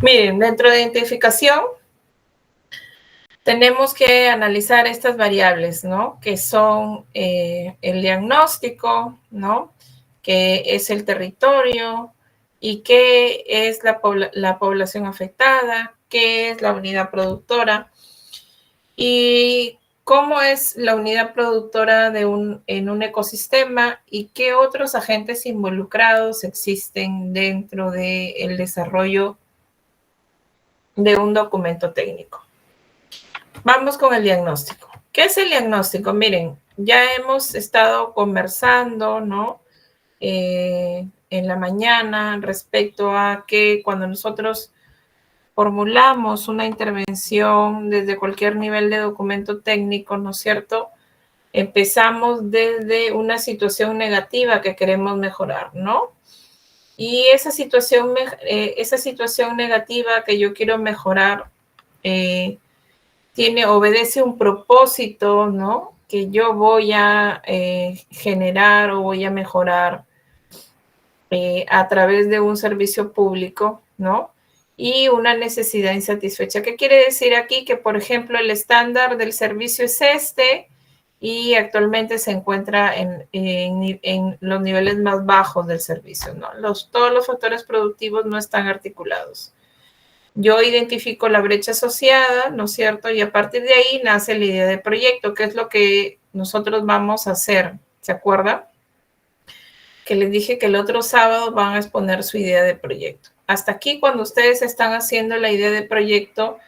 Miren, dentro de identificación tenemos que analizar estas variables, ¿no? Que son el diagnóstico, ¿no? Que es el territorio y qué es la población afectada, qué es la unidad productora y cómo es la unidad productora en un ecosistema y qué otros agentes involucrados existen dentro del desarrollo de un documento técnico. Vamos con el diagnóstico. ¿Qué es el diagnóstico? Miren, ya hemos estado conversando, ¿no? En la mañana respecto a que cuando nosotros formulamos una intervención desde cualquier nivel de documento técnico, ¿no es cierto? Empezamos desde una situación negativa que queremos mejorar, ¿no? Y esa situación negativa que yo quiero mejorar obedece un propósito, ¿no? Que yo voy a generar o voy a mejorar a través de un servicio público, ¿no? Y una necesidad insatisfecha. ¿Qué quiere decir aquí? Que, por ejemplo, el estándar del servicio es este y actualmente se encuentra en los niveles más bajos del servicio, ¿no? Todos los factores productivos no están articulados. Yo identifico la brecha asociada, ¿no es cierto? Y a partir de ahí nace la idea de proyecto, que es lo que nosotros vamos a hacer. ¿Se acuerdan? Que les dije que el otro sábado van a exponer su idea de proyecto. Hasta aquí, cuando ustedes están haciendo la idea de proyecto,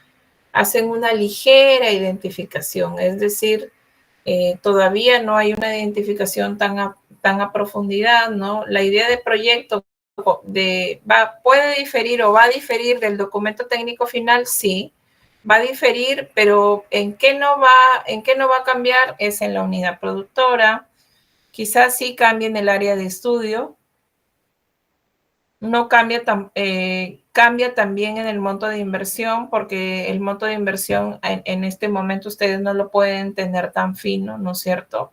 hacen una ligera identificación, es decir, todavía no hay una identificación tan a profundidad, ¿no? La idea de proyecto puede diferir o va a diferir del documento técnico final, sí, va a diferir, pero ¿en qué no va a cambiar? Es en la unidad productora, quizás sí cambie en el área de estudio, no cambia, cambia también en el monto de inversión, porque el monto de inversión en este momento ustedes no lo pueden tener tan fino, ¿no es cierto?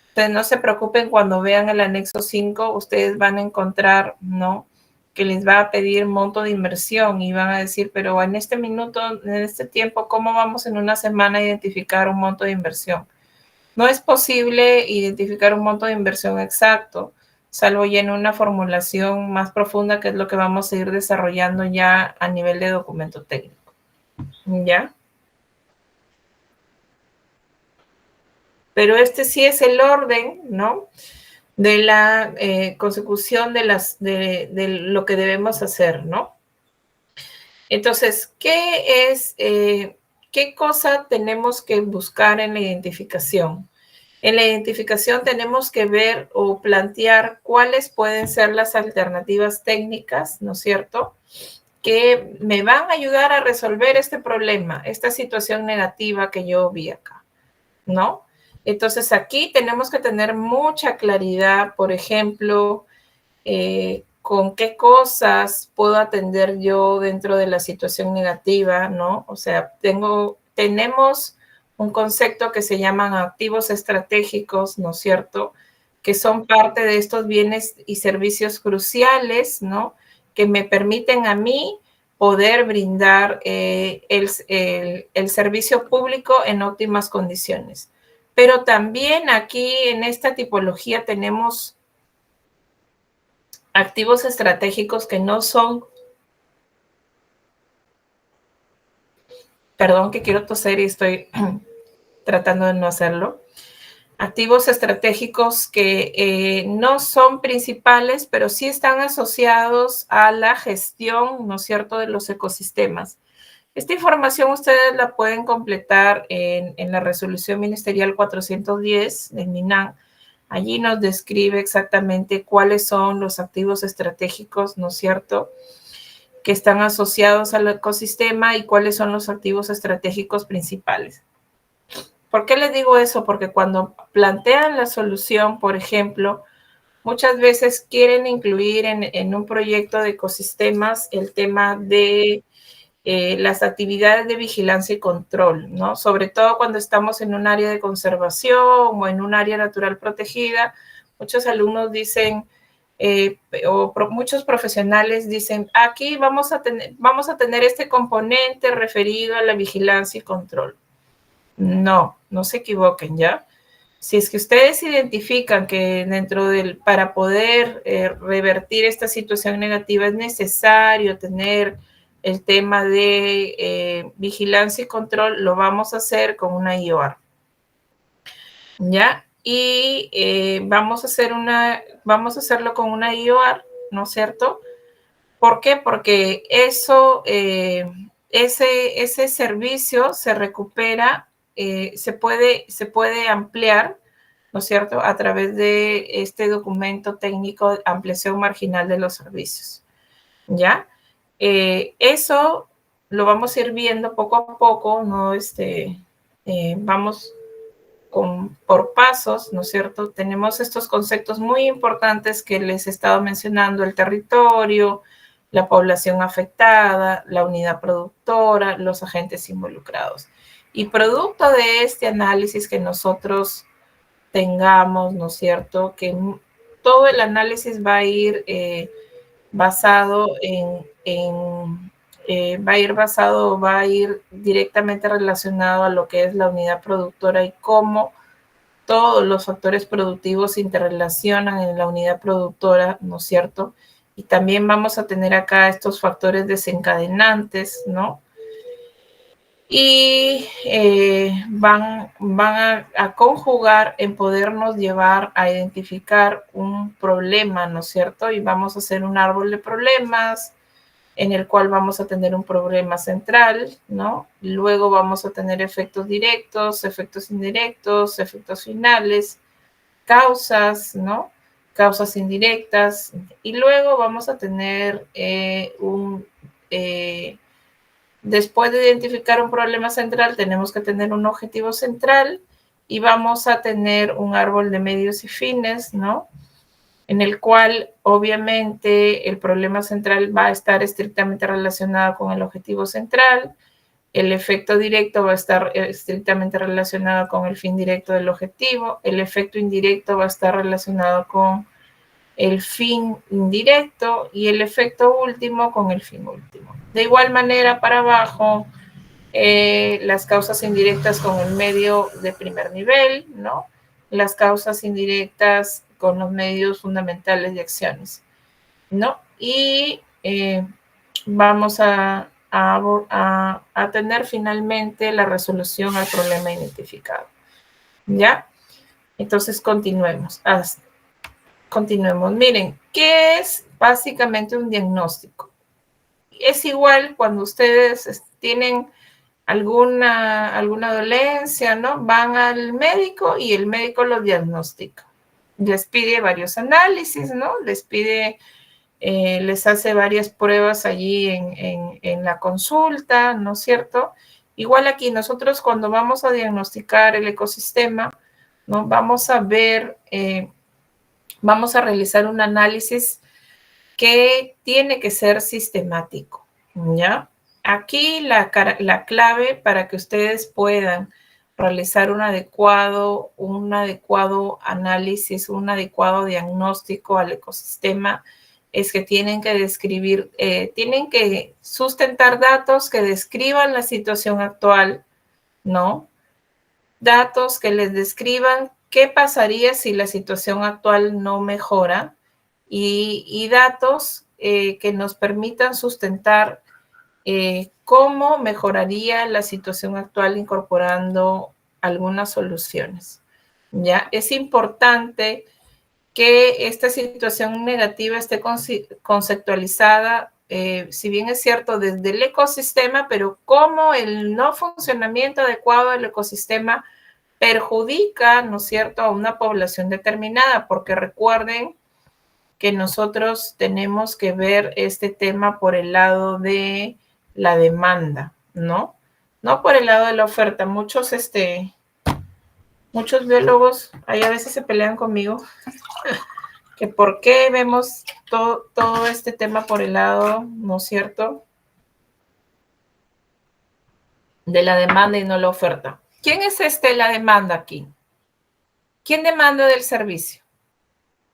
Entonces, no se preocupen cuando vean el anexo 5, ustedes van a encontrar, ¿no? Que les va a pedir monto de inversión y van a decir, pero en este minuto, en este tiempo, ¿cómo vamos en una semana a identificar un monto de inversión? No es posible identificar un monto de inversión exacto, salvo ya en una formulación más profunda, que es lo que vamos a ir desarrollando ya a nivel de documento técnico. ¿Ya? Pero este sí es el orden, ¿no? De la consecución de lo que debemos hacer, ¿no? Entonces, ¿qué cosa tenemos que buscar en la identificación? En la identificación tenemos que ver o plantear cuáles pueden ser las alternativas técnicas, ¿no es cierto?, que me van a ayudar a resolver este problema, esta situación negativa que yo vi acá, ¿no? Entonces, aquí tenemos que tener mucha claridad, por ejemplo, con qué cosas puedo atender yo dentro de la situación negativa, ¿no? O sea, tenemos un concepto que se llaman activos estratégicos, ¿no es cierto?, que son parte de estos bienes y servicios cruciales, ¿no?, que me permiten a mí poder brindar el servicio público en óptimas condiciones. Pero también aquí en esta tipología tenemos activos estratégicos que no son, perdón que quiero toser y estoy tratando de no hacerlo, activos estratégicos que no son principales, pero sí están asociados a la gestión, ¿no es cierto?, de los ecosistemas. Esta información ustedes la pueden completar en la resolución ministerial 410 del MINAN. Allí nos describe exactamente cuáles son los activos estratégicos, ¿no es cierto?, que están asociados al ecosistema y cuáles son los activos estratégicos principales. ¿Por qué les digo eso? Porque cuando plantean la solución, por ejemplo, muchas veces quieren incluir en un proyecto de ecosistemas el tema de las actividades de vigilancia y control, ¿no? Sobre todo cuando estamos en un área de conservación o en un área natural protegida, muchos alumnos dicen, muchos profesionales dicen, aquí vamos a tener este componente referido a la vigilancia y control. No, no se equivoquen, ¿ya? Si es que ustedes identifican que para poder revertir esta situación negativa es necesario tener el tema de vigilancia y control, lo vamos a hacer con una IOR. ¿Ya? Y vamos a hacerlo con una IOR, ¿no es cierto? ¿Por qué? Porque ese servicio se recupera, se puede ampliar, ¿no es cierto?, a través de este documento técnico de ampliación marginal de los servicios, ¿ya? Eso lo vamos a ir viendo poco a poco, ¿no? Vamos por pasos, ¿no es cierto? Tenemos estos conceptos muy importantes que les he estado mencionando: el territorio, la población afectada, la unidad productora, los agentes involucrados. Y producto de este análisis que nosotros tengamos, ¿no es cierto?, que todo el análisis va a ir basado va a ir directamente relacionado a lo que es la unidad productora y cómo todos los factores productivos se interrelacionan en la unidad productora, ¿no es cierto? Y también vamos a tener acá estos factores desencadenantes, ¿no? Y van a conjugar en podernos llevar a identificar un problema, ¿no es cierto? Y vamos a hacer un árbol de problemas en el cual vamos a tener un problema central, ¿no? Luego vamos a tener efectos directos, efectos indirectos, efectos finales, causas, ¿no? Causas indirectas. Y luego vamos a tener después de identificar un problema central, tenemos que tener un objetivo central y vamos a tener un árbol de medios y fines, ¿no? En el cual obviamente el problema central va a estar estrictamente relacionado con el objetivo central, el efecto directo va a estar estrictamente relacionado con el fin directo del objetivo, el efecto indirecto va a estar relacionado con el fin indirecto y el efecto último con el fin último. De igual manera, para abajo, las causas indirectas con el medio de primer nivel, ¿no? Las causas indirectas con los medios fundamentales de acciones, ¿no? Y vamos a tener finalmente la resolución al problema identificado, ¿ya? Entonces, continuemos. Continuemos. Miren, ¿qué es básicamente un diagnóstico? Es igual cuando ustedes tienen alguna dolencia, ¿no? Van al médico y el médico los diagnostica. Les pide varios análisis, ¿no? Les hace varias pruebas allí en la consulta, ¿no es cierto? Igual aquí nosotros cuando vamos a diagnosticar el ecosistema, ¿no? Vamos a realizar un análisis que tiene que ser sistemático, ¿ya? Aquí la clave para que ustedes puedan realizar un adecuado análisis, un adecuado diagnóstico al ecosistema es que tienen que sustentar datos que describan la situación actual, ¿no? Datos que les describan qué pasaría si la situación actual no mejora y datos que nos permitan sustentar cómo mejoraría la situación actual incorporando algunas soluciones. ¿Ya? Es importante que esta situación negativa esté conceptualizada, si bien es cierto, desde el ecosistema, pero cómo el no funcionamiento adecuado del ecosistema perjudica, ¿no es cierto?, a una población determinada, porque recuerden que nosotros tenemos que ver este tema por el lado de la demanda, ¿no? No por el lado de la oferta. Muchos biólogos ahí a veces se pelean conmigo que por qué vemos todo este tema por el lado, ¿no es cierto?, de la demanda y no la oferta. ¿Quién es la demanda aquí? ¿Quién demanda del servicio?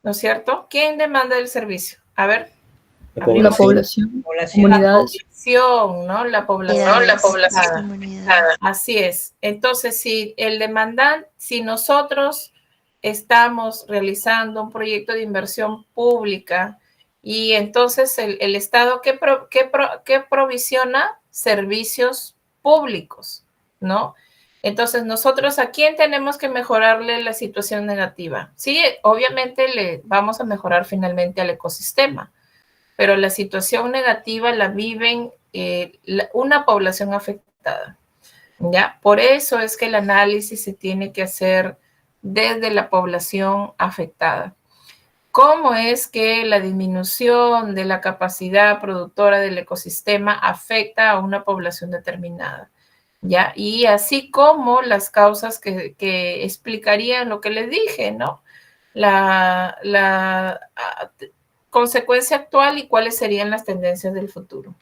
¿no es cierto? ¿Quién demanda el servicio? A ver. La población, comunidades. La población, ¿no? La población. La población. Así es. Entonces, si el demandante, si nosotros estamos realizando un proyecto de inversión pública y entonces el Estado, ¿qué provisiona? Servicios públicos, ¿no? Entonces, nosotros, ¿a quién tenemos que mejorarle la situación negativa? Sí, obviamente le vamos a mejorar finalmente al ecosistema, pero la situación negativa la viven una población afectada, ¿ya? Por eso es que el análisis se tiene que hacer desde la población afectada. ¿Cómo es que la disminución de la capacidad productora del ecosistema afecta a una población determinada? ¿Ya? Y así como las causas que explicarían lo que les dije, ¿no? La consecuencia actual y cuáles serían las tendencias del futuro,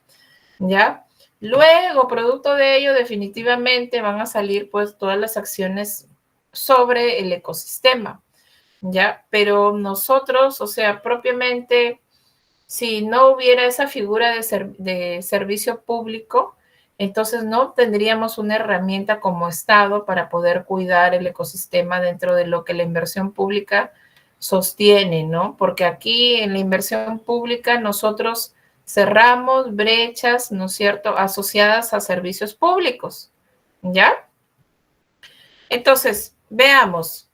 ¿ya? Luego, producto de ello, definitivamente van a salir pues todas las acciones sobre el ecosistema, ¿ya? Pero nosotros, o sea, propiamente, si no hubiera esa figura de servicio público, entonces no tendríamos una herramienta como Estado para poder cuidar el ecosistema dentro de lo que la inversión pública sostiene, ¿no? Porque aquí en la inversión pública nosotros cerramos brechas, ¿no es cierto?, asociadas a servicios públicos, ¿ya? Entonces, veamos.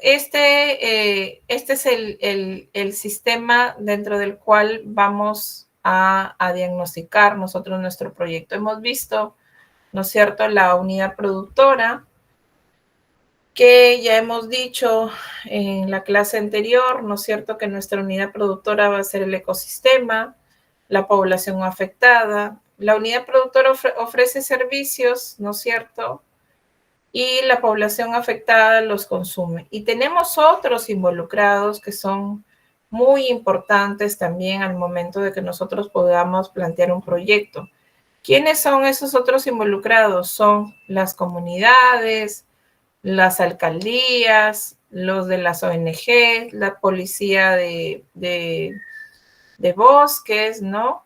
Este es el sistema dentro del cual vamos a diagnosticar nosotros nuestro proyecto. Hemos visto, ¿no es cierto?, la unidad productora, que ya hemos dicho en la clase anterior, ¿no es cierto?, que nuestra unidad productora va a ser el ecosistema, la población afectada. La unidad productora ofrece servicios, ¿no es cierto?, y la población afectada los consume. Y tenemos otros involucrados que son muy importantes también al momento de que nosotros podamos plantear un proyecto. ¿Quiénes son esos otros involucrados? Son las comunidades, las alcaldías, los de las ONG, la policía de bosques, ¿no?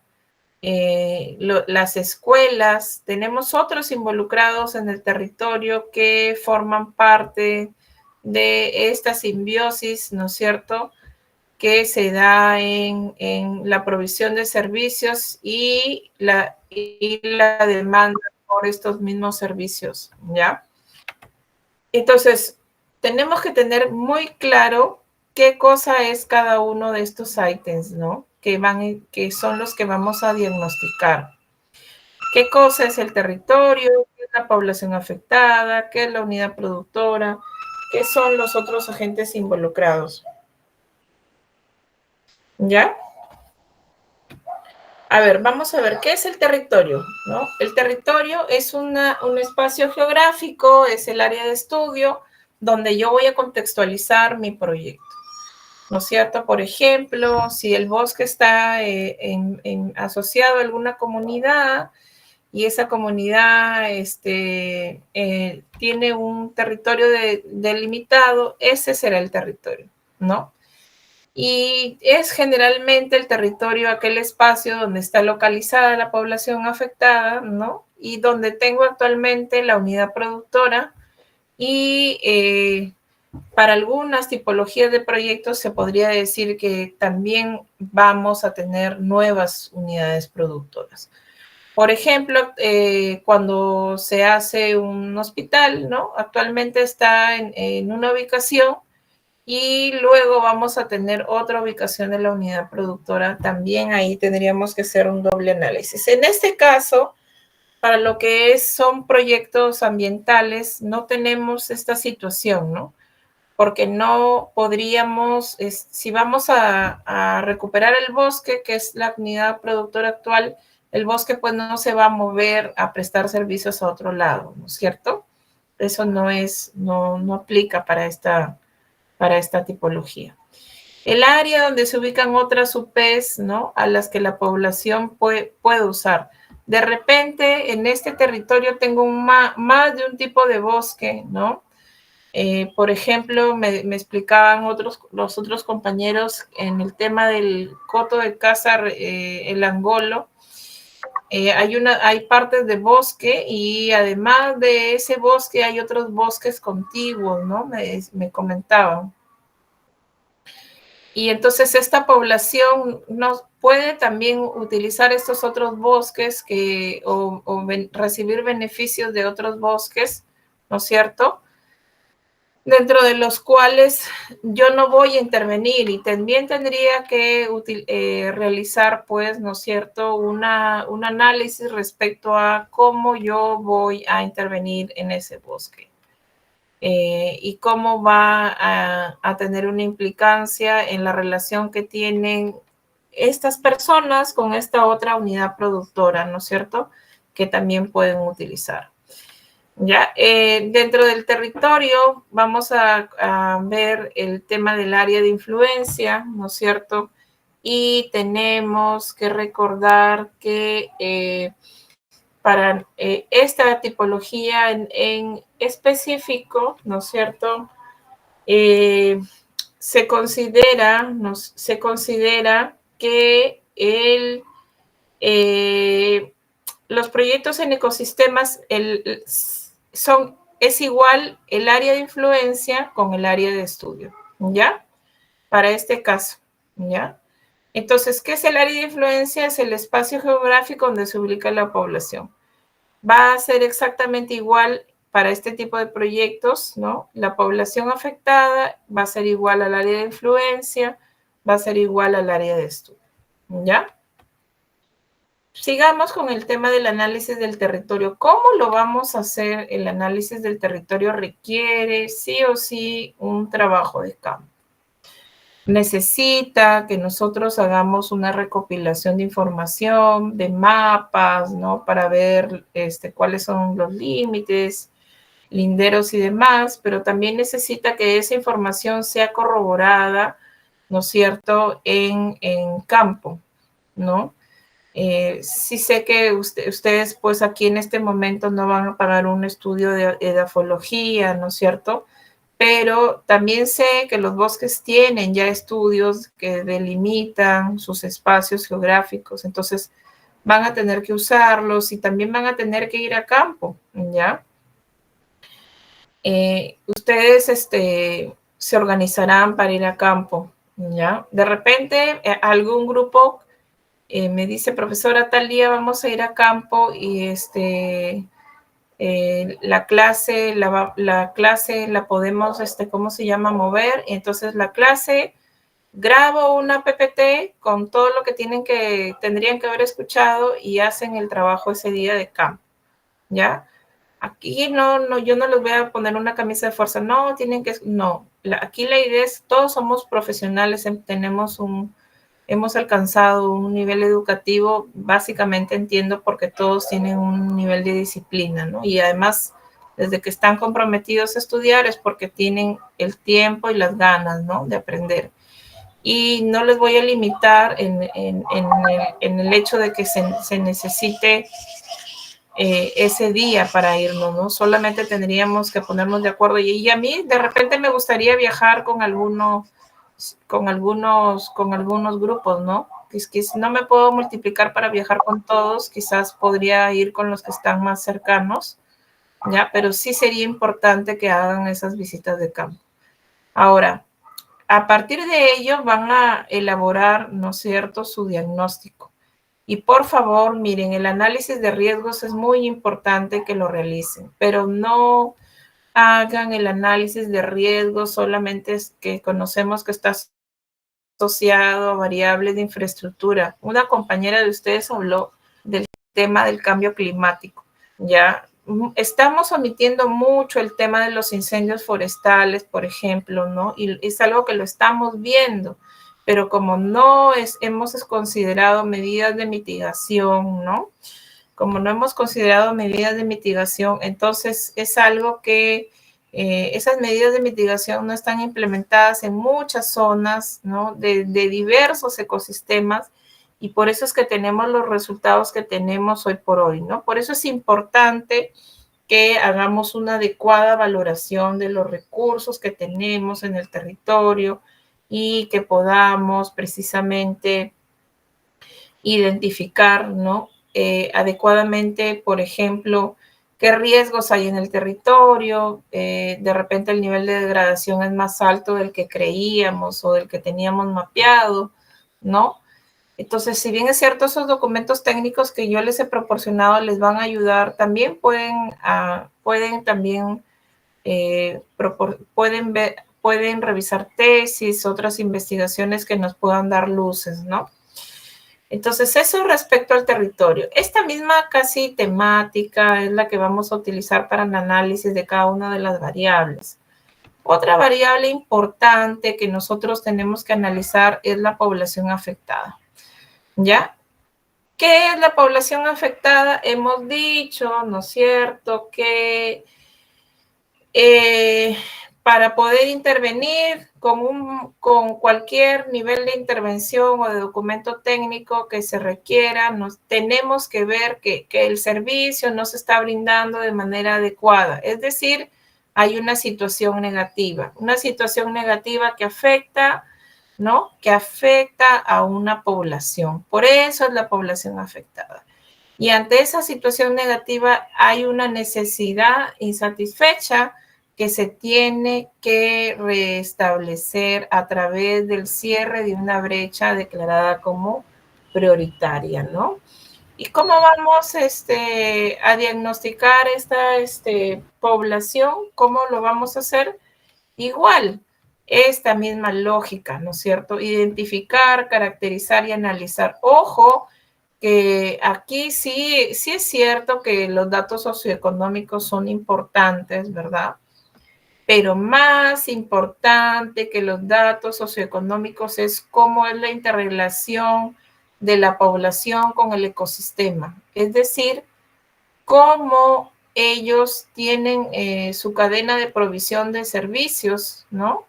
Las escuelas, tenemos otros involucrados en el territorio que forman parte de esta simbiosis, ¿no es cierto?, que se da en la provisión de servicios y la demanda por estos mismos servicios, ¿ya? Entonces, tenemos que tener muy claro qué cosa es cada uno de estos ítems, ¿no?, que son los que vamos a diagnosticar. ¿Qué cosa es el territorio? ¿Qué es la población afectada? ¿Qué es la unidad productora? ¿Qué son los otros agentes involucrados? ¿Ya? A ver, vamos a ver, ¿qué es el territorio? ¿No? El territorio es un espacio geográfico, es el área de estudio donde yo voy a contextualizar mi proyecto, ¿no es cierto? Por ejemplo, si el bosque está asociado a alguna comunidad y esa comunidad tiene un territorio delimitado, ese será el territorio, ¿no? Y es generalmente el territorio, aquel espacio donde está localizada la población afectada, ¿no? Y donde tengo actualmente la unidad productora y para algunas tipologías de proyectos se podría decir que también vamos a tener nuevas unidades productoras. Por ejemplo, cuando se hace un hospital, ¿no? Actualmente está en una ubicación y luego vamos a tener otra ubicación de la unidad productora. También ahí tendríamos que hacer un doble análisis. En este caso, para lo que son proyectos ambientales, no tenemos esta situación, ¿no? Porque no podríamos, si vamos a recuperar el bosque, que es la unidad productora actual, el bosque pues no se va a mover a prestar servicios a otro lado, ¿no es cierto? Eso no aplica para esta tipología. El área donde se ubican otras UPs, ¿no?, a las que la población puede usar. De repente, en este territorio tengo más de un tipo de bosque, ¿no? Por ejemplo, me explicaban los otros compañeros en el tema del coto de caza, el angolo. Hay partes de bosque y además de ese bosque hay otros bosques contiguos, ¿no? Me comentaban. Y entonces esta población nos puede también utilizar estos otros bosques o recibir beneficios de otros bosques, ¿no es cierto?, dentro de los cuales yo no voy a intervenir y también tendría que realizar, pues, ¿no es cierto?, un análisis respecto a cómo yo voy a intervenir en ese bosque. Y cómo va a tener una implicancia en la relación que tienen estas personas con esta otra unidad productora, ¿no es cierto?, que también pueden utilizar. ¿Ya? Dentro del territorio vamos a ver el tema del área de influencia, ¿no es cierto? Y tenemos que recordar que para esta tipología en específico, ¿no es cierto?, se considera que los proyectos en ecosistemas es igual el área de influencia con el área de estudio, ¿ya? Para este caso, ¿ya? Entonces, ¿qué es el área de influencia? Es el espacio geográfico donde se ubica la población. Va a ser exactamente igual para este tipo de proyectos, ¿no? La población afectada va a ser igual al área de influencia, va a ser igual al área de estudio, ¿ya? Sigamos con el tema del análisis del territorio. ¿Cómo lo vamos a hacer? El análisis del territorio requiere sí o sí un trabajo de campo. Necesita que nosotros hagamos una recopilación de información, de mapas, ¿no? Para ver cuáles son los límites, linderos y demás, pero también necesita que esa información sea corroborada, ¿no es cierto?, en campo, ¿no? Sí sé que ustedes, pues aquí en este momento no van a pagar un estudio de edafología, ¿no es cierto?, pero también sé que los bosques tienen ya estudios que delimitan sus espacios geográficos, entonces van a tener que usarlos y también van a tener que ir a campo, ¿ya? Ustedes se organizarán para ir a campo, ¿ya? De repente, algún grupo me dice, profesora, tal día vamos a ir a campo y la clase la podemos, ¿cómo se llama?, mover. Entonces, la clase, grabo una PPT con todo lo que tendrían que haber escuchado y hacen el trabajo ese día de campo, ¿ya? Aquí yo no les voy a poner una camisa de fuerza, no, aquí la idea es, todos somos profesionales, hemos alcanzado un nivel educativo, básicamente entiendo porque todos tienen un nivel de disciplina, ¿no? Y además, desde que están comprometidos a estudiar es porque tienen el tiempo y las ganas, ¿no?, de aprender. Y no les voy a limitar en el hecho de que se necesite ese día para irnos, ¿no? Solamente tendríamos que ponernos de acuerdo. Y a mí, de repente, me gustaría viajar con algunos grupos, ¿no? Que no me puedo multiplicar para viajar con todos, quizás podría ir con los que están más cercanos, ¿ya? Pero sí sería importante que hagan esas visitas de campo. Ahora, a partir de ello van a elaborar, ¿no es cierto?, su diagnóstico. Y por favor, miren, el análisis de riesgos es muy importante que lo realicen, pero no hagan el análisis de riesgos solamente que conocemos que está asociado a variables de infraestructura. Una compañera de ustedes habló del tema del cambio climático, ¿ya? Estamos omitiendo mucho el tema de los incendios forestales, por ejemplo, ¿no? Y es algo que lo estamos viendo, pero como no hemos considerado medidas de mitigación, ¿no? Como no hemos considerado medidas de mitigación, entonces es algo que esas medidas de mitigación no están implementadas en muchas zonas, ¿no?, de diversos ecosistemas, y por eso es que tenemos los resultados que tenemos hoy por hoy, ¿no? Por eso es importante que hagamos una adecuada valoración de los recursos que tenemos en el territorio y que podamos precisamente identificar, ¿no? Adecuadamente, por ejemplo, qué riesgos hay en el territorio, de repente el nivel de degradación es más alto del que creíamos o del que teníamos mapeado, ¿no? Entonces, si bien es cierto, esos documentos técnicos que yo les he proporcionado les van a ayudar, también pueden revisar tesis, otras investigaciones que nos puedan dar luces, ¿no? Entonces, eso respecto al territorio. Esta misma casi temática es la que vamos a utilizar para el análisis de cada una de las variables. Otra variable importante que nosotros tenemos que analizar es la población afectada. ¿Ya? ¿Qué es la población afectada? Hemos dicho, ¿no es cierto?, que para poder intervenir con cualquier nivel de intervención o de documento técnico que se requiera, tenemos que ver que el servicio no se está brindando de manera adecuada. Es decir, hay una situación negativa que afecta, ¿no? Que afecta a una población. Por eso es la población afectada. Y ante esa situación negativa hay una necesidad insatisfecha que se tiene que restablecer a través del cierre de una brecha declarada como prioritaria, ¿no? ¿Y cómo vamos a diagnosticar esta población? ¿Cómo lo vamos a hacer? Igual, esta misma lógica, ¿no es cierto? Identificar, caracterizar y analizar. Ojo, que aquí sí es cierto que los datos socioeconómicos son importantes, ¿verdad? Pero más importante que los datos socioeconómicos es cómo es la interrelación de la población con el ecosistema. Es decir, cómo ellos tienen su cadena de provisión de servicios, ¿no?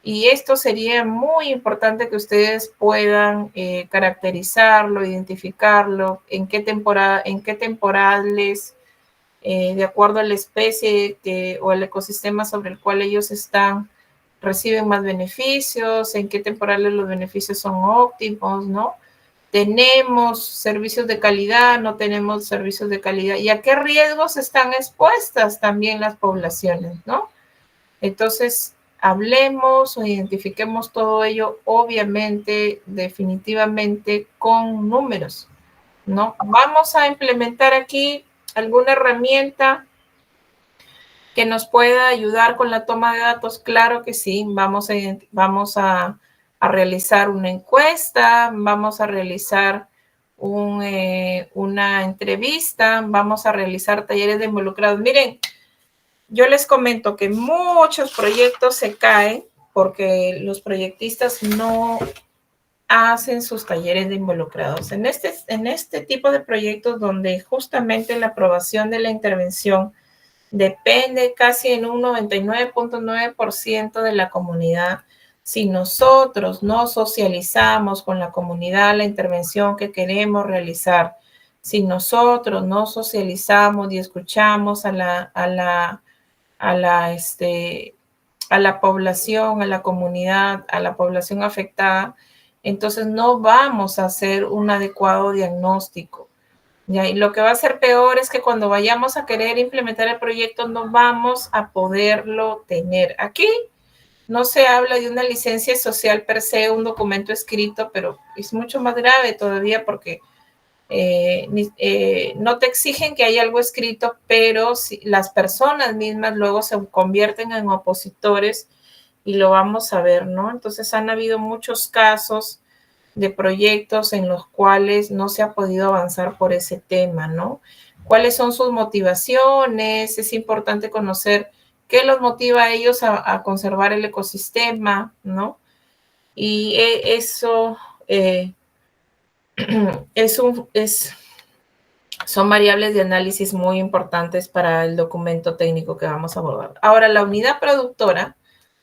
Y esto sería muy importante que ustedes puedan caracterizarlo, identificarlo, en qué temporales, de acuerdo a la especie o el ecosistema sobre el cual ellos están, reciben más beneficios, en qué temporales los beneficios son óptimos, ¿no? Tenemos servicios de calidad, no tenemos servicios de calidad, y a qué riesgos están expuestas también las poblaciones, ¿no? Entonces, hablemos o identifiquemos todo ello, obviamente, definitivamente, con números, ¿no? Vamos a implementar aquí alguna herramienta que nos pueda ayudar con la toma de datos. Claro que sí, vamos a realizar una encuesta, vamos a realizar una entrevista, vamos a realizar talleres de involucrados. Miren, yo les comento que muchos proyectos se caen porque los proyectistas no hacen sus talleres de involucrados. En este tipo de proyectos donde justamente la aprobación de la intervención depende casi en un 99.9% de la comunidad, si nosotros no socializamos con la comunidad la intervención que queremos realizar, si nosotros no socializamos y escuchamos a la población, a la comunidad, a la población afectada, entonces no vamos a hacer un adecuado diagnóstico. ¿Ya? Y lo que va a ser peor es que cuando vayamos a querer implementar el proyecto no vamos a poderlo tener. Aquí no se habla de una licencia social per se, un documento escrito, pero es mucho más grave todavía porque no te exigen que haya algo escrito, pero si las personas mismas luego se convierten en opositores y lo vamos a ver, ¿no? Entonces han habido muchos casos de proyectos en los cuales no se ha podido avanzar por ese tema, ¿no? ¿Cuáles son sus motivaciones? Es importante conocer qué los motiva a ellos a conservar el ecosistema, ¿no? Y eso son variables de análisis muy importantes para el documento técnico que vamos a abordar. Ahora, la unidad productora,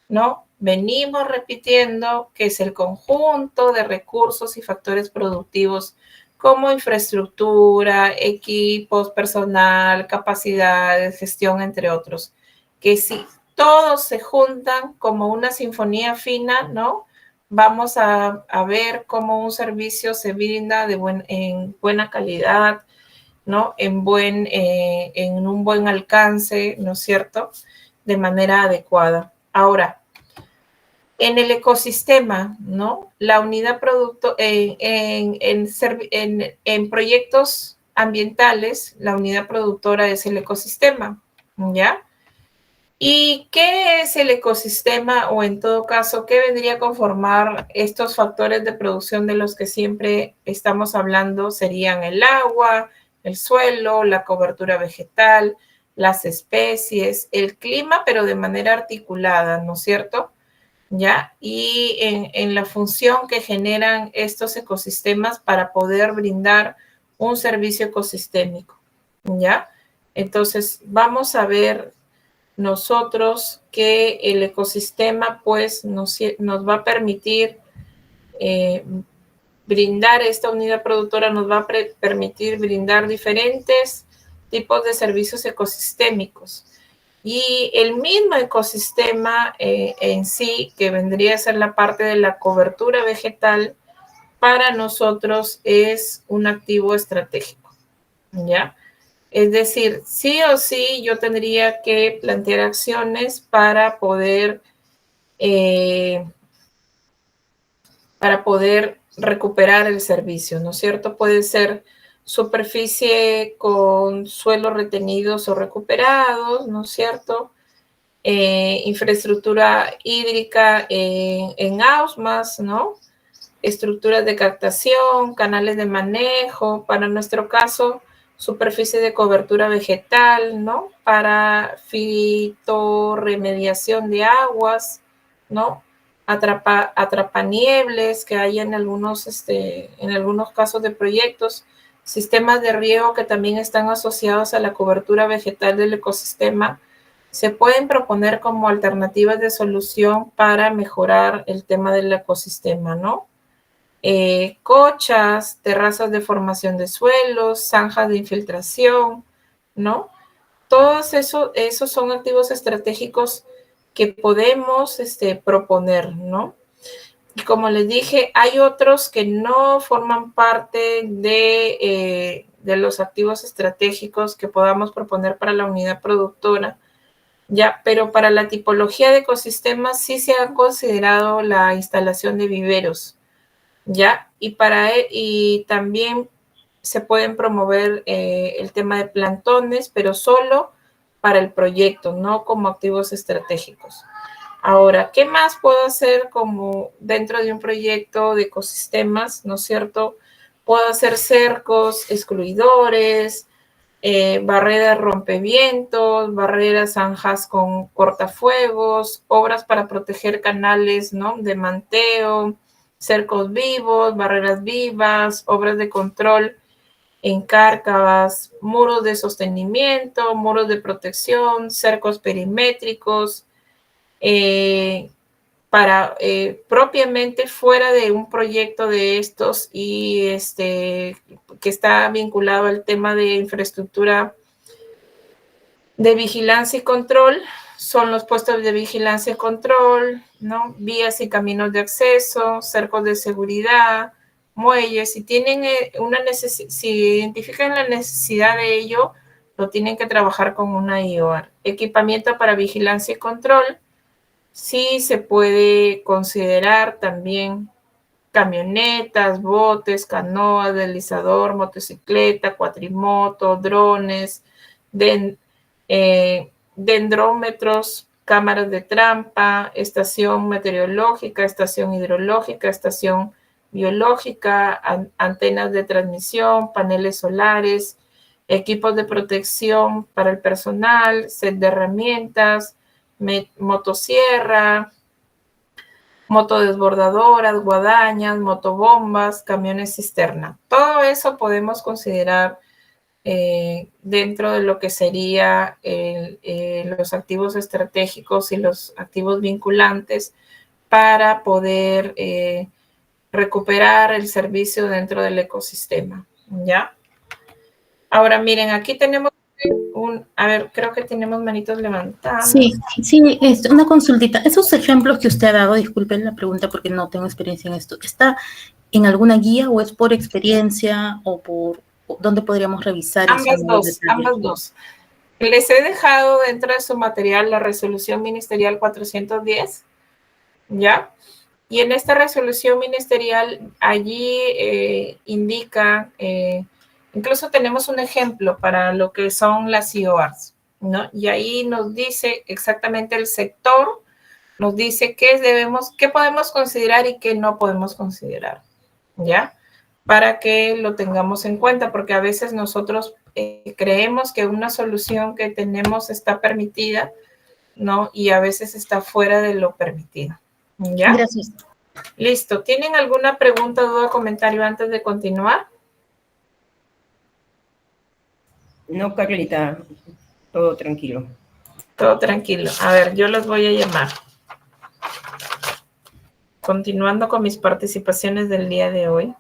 ¿no? Venimos repitiendo que es el conjunto de recursos y factores productivos como infraestructura, equipos, personal, capacidades, gestión, entre otros. Que si todos se juntan como una sinfonía fina, ¿no? Vamos a ver cómo un servicio se brinda en buena calidad, ¿no? En un buen alcance, ¿no es cierto? De manera adecuada. Ahora, en el ecosistema, ¿no? La unidad producto, en proyectos ambientales, la unidad productora es el ecosistema, ¿ya? ¿Y qué es el ecosistema o en todo caso, qué vendría a conformar estos factores de producción de los que siempre estamos hablando? Serían el agua, el suelo, la cobertura vegetal, las especies, el clima, pero de manera articulada, ¿no es cierto? ¿Ya? Y en la función que generan estos ecosistemas para poder brindar un servicio ecosistémico, ¿ya? Entonces, vamos a ver nosotros que el ecosistema pues nos va a permitir brindar esta unidad productora, nos va a permitir brindar diferentes tipos de servicios ecosistémicos. Y el mismo ecosistema en sí, que vendría a ser la parte de la cobertura vegetal, para nosotros es un activo estratégico, ¿ya? Es decir, sí o sí yo tendría que plantear acciones para poder recuperar el servicio, ¿no es cierto? Puede ser superficie con suelos retenidos o recuperados, ¿no es cierto? Infraestructura hídrica en AUSMAS, ¿no? Estructuras de captación, canales de manejo, para nuestro caso, superficie de cobertura vegetal, ¿no? Para fitorremediación de aguas, ¿no? Atrapaniebles que hay en algunos casos de proyectos, sistemas de riego que también están asociados a la cobertura vegetal del ecosistema, se pueden proponer como alternativas de solución para mejorar el tema del ecosistema, ¿no? Cochas, terrazas de formación de suelos, zanjas de infiltración, ¿no? Todos esos son activos estratégicos que podemos proponer, ¿no? Y como les dije, hay otros que no forman parte de los activos estratégicos que podamos proponer para la unidad productora, ya, pero para la tipología de ecosistemas sí se ha considerado la instalación de viveros, ¿ya? Y también se pueden promover el tema de plantones, pero solo para el proyecto, no como activos estratégicos. Ahora, ¿qué más puedo hacer como dentro de un proyecto de ecosistemas, ¿no es cierto? Puedo hacer cercos excluidores, barreras rompevientos, barreras zanjas con cortafuegos, obras para proteger canales, ¿no? De manteo, cercos vivos, barreras vivas, obras de control en cárcavas, muros de sostenimiento, muros de protección, cercos perimétricos, para propiamente fuera de un proyecto de estos y que está vinculado al tema de infraestructura de vigilancia y control, son los puestos de vigilancia y control, ¿no? Vías y caminos de acceso, cercos de seguridad, muelles. Si tienen si identifican la necesidad de ello, lo tienen que trabajar con una IOAR. Equipamiento para vigilancia y control. Sí se puede considerar también camionetas, botes, canoas, deslizador, motocicleta, cuatrimoto, drones, dendrómetros, cámaras de trampa, estación meteorológica, estación hidrológica, estación biológica, antenas de transmisión, paneles solares, equipos de protección para el personal, set de herramientas, motosierra, motodesbordadoras, guadañas, motobombas, camiones cisterna. Todo eso podemos considerar dentro de lo que sería los activos estratégicos y los activos vinculantes para poder recuperar el servicio dentro del ecosistema, ¿ya? Ahora, miren, aquí tenemos a ver, creo que tenemos manitos levantadas. Sí, una consultita. Esos ejemplos que usted ha dado, disculpen la pregunta porque no tengo experiencia en esto, ¿está en alguna guía o es por experiencia o por dónde podríamos revisar eso? Ambas dos. Les he dejado dentro de su material la resolución ministerial 410, ¿ya? Y en esta resolución ministerial, allí indica, incluso tenemos un ejemplo para lo que son las IOAs, ¿no? Y ahí nos dice exactamente el sector, nos dice qué podemos considerar y qué no podemos considerar, ¿ya? Para que lo tengamos en cuenta, porque a veces nosotros creemos que una solución que tenemos está permitida, ¿no? Y a veces está fuera de lo permitido, ¿ya? Gracias. Listo. ¿Tienen alguna pregunta, duda o comentario antes de continuar? No, Carlita, todo tranquilo. Todo tranquilo. A ver, yo los voy a llamar. Continuando con mis participaciones del día de hoy.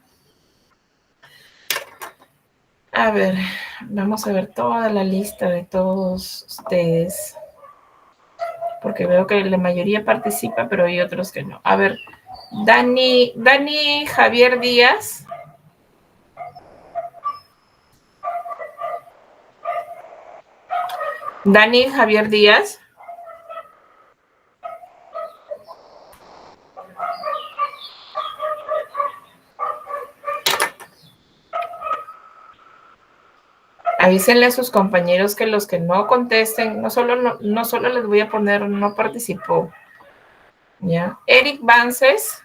A ver, vamos a ver toda la lista de todos ustedes. Porque veo que la mayoría participa, pero hay otros que no. A ver, Dani Javier Díaz. Dani Javier Díaz. Avísenle a sus compañeros que los que no contesten, no solo les voy a poner no participó. ¿Ya? Eric Vances.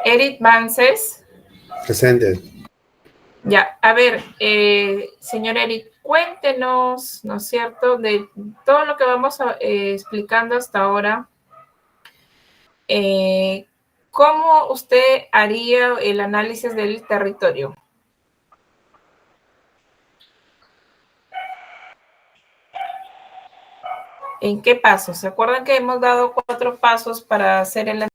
Eric Vances. Presente. Ya, a ver, señor Eric, cuéntenos, ¿no es cierto?, de todo lo que vamos explicando hasta ahora. ¿Cómo usted haría el análisis del territorio? ¿En qué pasos? ¿Se acuerdan que hemos dado 4 pasos para hacer el análisis?